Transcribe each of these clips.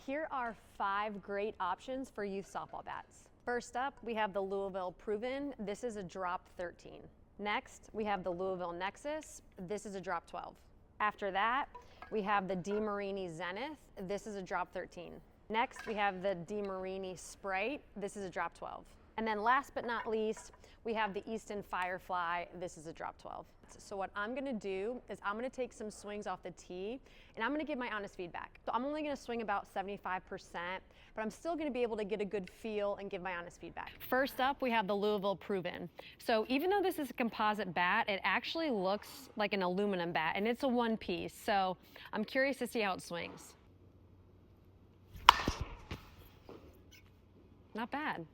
Here are 5 great options for youth softball bats. First up, we have the Louisville Proven. This is a drop 13. Next, we have the Louisville Nexus. This is a drop 12. After that, we have the DeMarini Zenith. This is a drop 13. Next, we have the DeMarini Sprite. This is a drop 12. And then last but not least, we have the Easton Firefly. This is a drop 12. So what I'm gonna do is I'm gonna take some swings off the tee and I'm gonna give my honest feedback. So I'm only gonna swing about 75%, but I'm still gonna be able to get a good feel and give my honest feedback. First up, we have the Louisville Proven. So even though this is a composite bat, it actually looks like an aluminum bat and it's a one piece. So I'm curious to see how it swings. Not bad.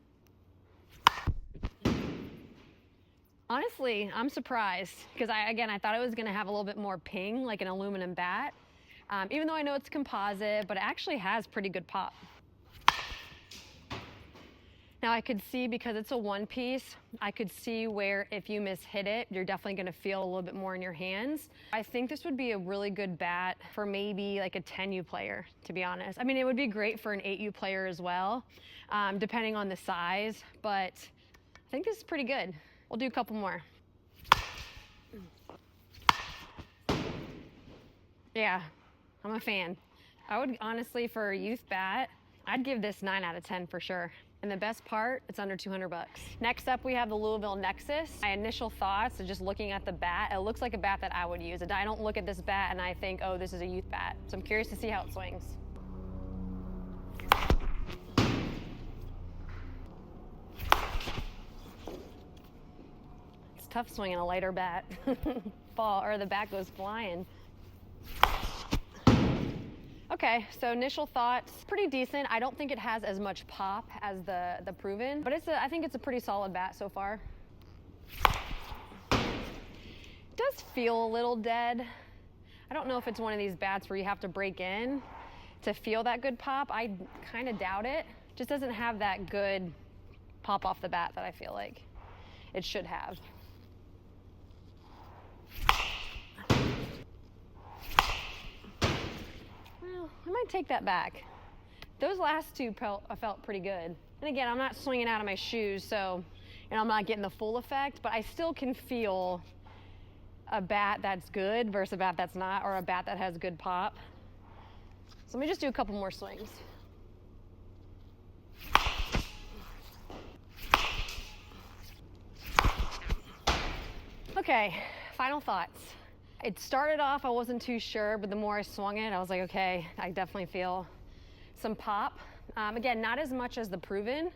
Honestly, I'm surprised because I thought it was going to have a little bit more ping like an aluminum bat. Even though I know it's composite, but it actually has pretty good pop. Now I could see, because it's a one piece, I could see where if you mishit it, you're definitely going to feel a little bit more in your hands. I think this would be a really good bat for maybe like a 10U player, to be honest. I mean, it would be great for an 8U player as well, depending on the size, but I think this is pretty good. We'll do a couple more. Yeah, I'm a fan. I would honestly, for a youth bat, I'd give this 9 out of 10 for sure. And the best part, it's under 200 bucks. Next up, we have the Louisville Nexus. My initial thoughts are just looking at the bat. It looks like a bat that I would use. I don't look at this bat and I think, oh, this is a youth bat. So I'm curious to see how it swings. It's tough swinging a lighter bat. The bat goes flying. Okay, so initial thoughts, pretty decent. I don't think it has as much pop as the Proven, but I think it's a pretty solid bat so far. It does feel a little dead. I don't know if it's one of these bats where you have to break in to feel that good pop. I kind of doubt it. Just doesn't have that good pop off the bat that I feel like it should have. I might take that back. Those last two felt pretty good. And again, I'm not swinging out of my shoes, so I'm not getting the full effect, but I still can feel a bat that's good versus a bat that's not, or a bat that has good pop. So let me just do a couple more swings. Okay, final thoughts. It started off, I wasn't too sure, but the more I swung it, I was like, okay, I definitely feel some pop. Again, not as much as the Proven,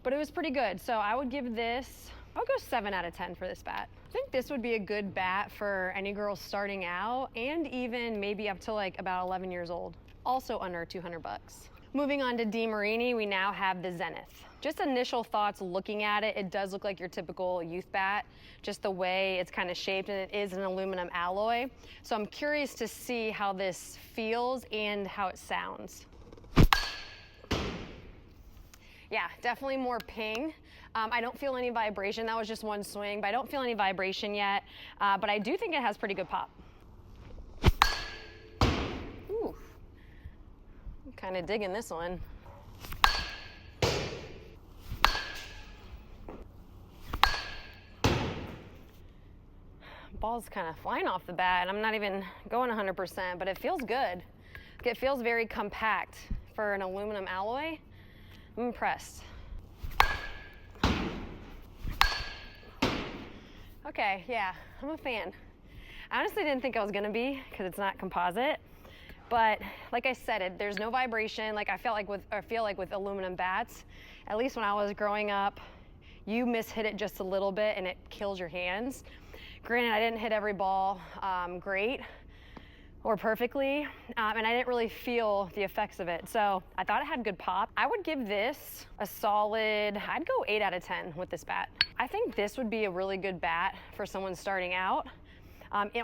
but it was pretty good. So I would give this, I'll go 7 out of 10 for this bat. I think this would be a good bat for any girls starting out and even maybe up to like about 11 years old. Also under 200 bucks. Moving on to DeMarini, we now have the Zenith. Just initial thoughts looking at it, it does look like your typical youth bat, just the way it's kind of shaped, and it is an aluminum alloy. So I'm curious to see how this feels and how it sounds. Yeah, definitely more ping. I don't feel any vibration. That was just one swing, but I don't feel any vibration yet. But I do think it has pretty good pop. Ooh, I'm kind of digging this one. Ball's kind of flying off the bat, and I'm not even going 100%, but it feels good. It feels very compact for an aluminum alloy. I'm impressed. Okay, yeah, I'm a fan. I honestly didn't think I was gonna be, because it's not composite, but like I said, there's no vibration. Like I feel like with aluminum bats, at least when I was growing up, you mishit it just a little bit and it kills your hands. Granted, I didn't hit every ball great or perfectly, and I didn't really feel the effects of it. So I thought it had good pop. I would give this a solid, I'd go 8 out of 10 with this bat. I think this would be a really good bat for someone starting out,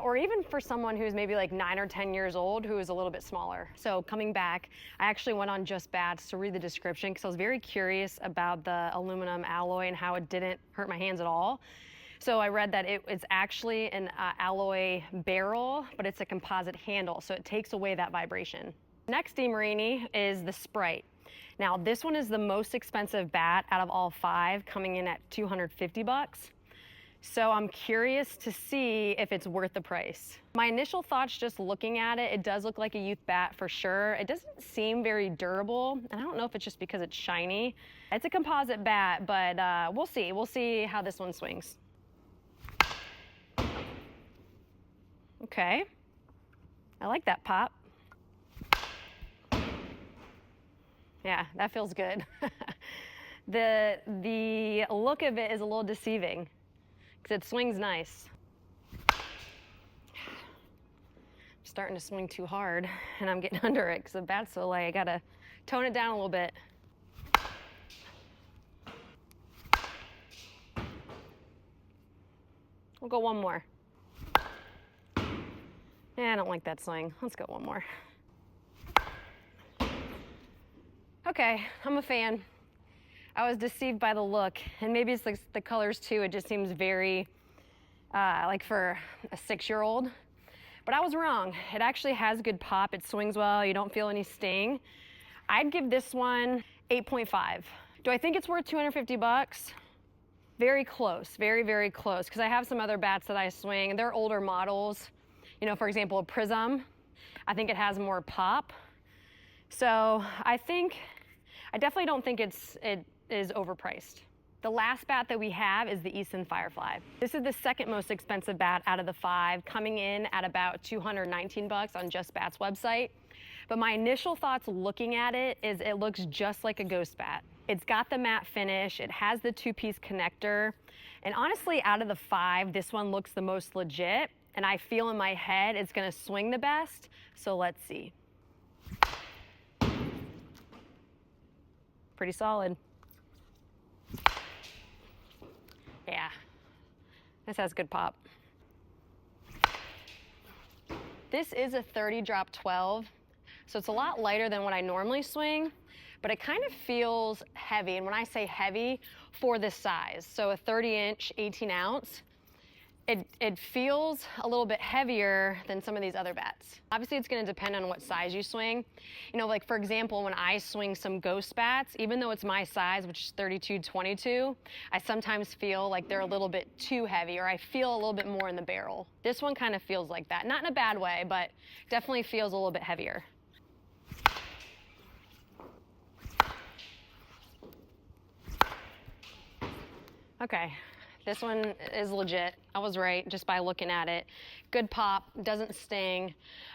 or even for someone who's maybe like 9 or 10 years old who is a little bit smaller. So coming back, I actually went on Just Bats to read the description because I was very curious about the aluminum alloy and how it didn't hurt my hands at all. So I read that it's actually an alloy barrel, but it's a composite handle, so it takes away that vibration. Next DeMarini is the Sprite. Now this one is the most expensive bat out of all 5, coming in at 250 bucks. So I'm curious to see if it's worth the price. My initial thoughts just looking at it, it does look like a youth bat for sure. It doesn't seem very durable, and I don't know if it's just because it's shiny. It's a composite bat, but we'll see. We'll see how this one swings. Okay, I like that pop. Yeah, that feels good. The look of it is a little deceiving because it swings nice. I'm starting to swing too hard and I'm getting under it because the bat's so light. I gotta tone it down a little bit. We'll go one more. Yeah, I don't like that swing. Let's go one more. Okay, I'm a fan. I was deceived by the look, and maybe it's like the colors too. It just seems very, like for a 6-year-old. But I was wrong. It actually has good pop. It swings well. You don't feel any sting. I'd give this one 8.5. Do I think it's worth 250 bucks? Very close, very, very close. Because I have some other bats that I swing, and they're older models. You know, for example, a Prism. I think it has more pop. So I definitely don't think it is overpriced. The last bat that we have is the Easton Firefly. This is the second most expensive bat out of the 5, coming in at about 219 bucks on Just Bat's website. But my initial thoughts looking at it is it looks just like a ghost bat. It's got the matte finish, it has the 2-piece connector, and honestly, out of the 5, this one looks the most legit, and I feel in my head it's gonna swing the best, so let's see. Pretty solid. Yeah, this has good pop. This is a 30 drop 12, so it's a lot lighter than what I normally swing, but it kind of feels heavy, and when I say heavy, for this size, so a 30-inch, 18-ounce, it feels a little bit heavier than some of these other bats. Obviously, it's gonna depend on what size you swing. You know, like for example, when I swing some ghost bats, even though it's my size, which is 32-22, I sometimes feel like they're a little bit too heavy, or I feel a little bit more in the barrel. This one kind of feels like that. Not in a bad way, but definitely feels a little bit heavier. Okay. This one is legit. I was right just by looking at it. Good pop, doesn't sting.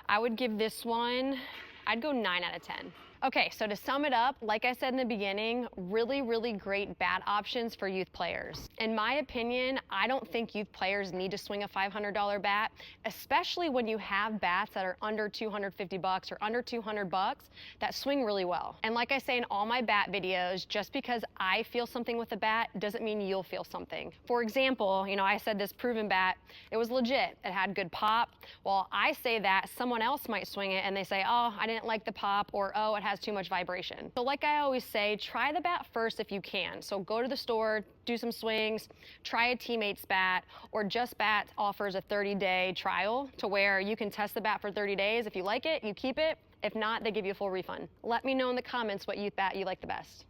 I would give this one, I'd go 9 out of 10. Okay, so to sum it up, like I said in the beginning, really, really great bat options for youth players. In my opinion, I don't think youth players need to swing a $500 bat, especially when you have bats that are under 250 bucks or under 200 bucks that swing really well. And like I say in all my bat videos, just because I feel something with a bat doesn't mean you'll feel something. For example, you know, I said this Proven bat, it was legit. It had good pop. Well, I say that, someone else might swing it and they say, oh, I didn't like the pop, or oh, it has too much vibration. So like I always say, try the bat first if you can. So go to the store, do some swings, try a teammate's bat, or Just Bat offers a 30-day trial to where you can test the bat for 30 days. If you like it, you keep it. If not, they give you a full refund. Let me know in the comments what youth bat you like the best.